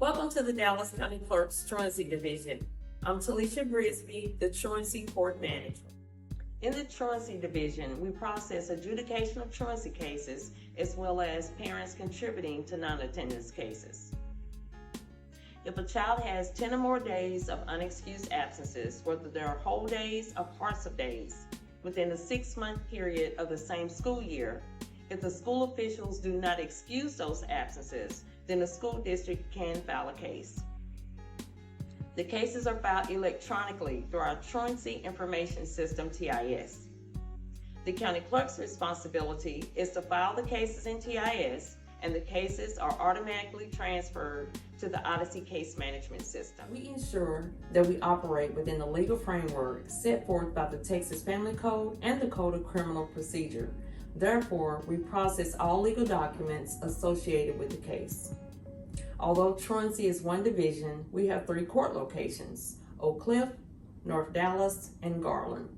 Welcome to the Dallas County Clerk's Truancy Division. I'm Talisha Brisby, the Truancy Court Manager. In the Truancy Division, we process adjudication of truancy cases as well as parents contributing to non-attendance cases. If a child has 10 or more days of unexcused absences, whether they are whole days or parts of days, within a 6-month period of the same school year, if the school officials do not excuse those absences, then the school district can file a case. The cases are filed electronically through our Truancy Information System, TIS. The county clerk's responsibility is to file the cases in TIS, and the cases are automatically transferred to the Odyssey Case Management System. We ensure that we operate within the legal framework set forth by the Texas Family Code and the Code of Criminal Procedure. Therefore, we process all legal documents associated with the case. Although truancy is one division, we have 3 court locations: Oak Cliff, North Dallas, and Garland.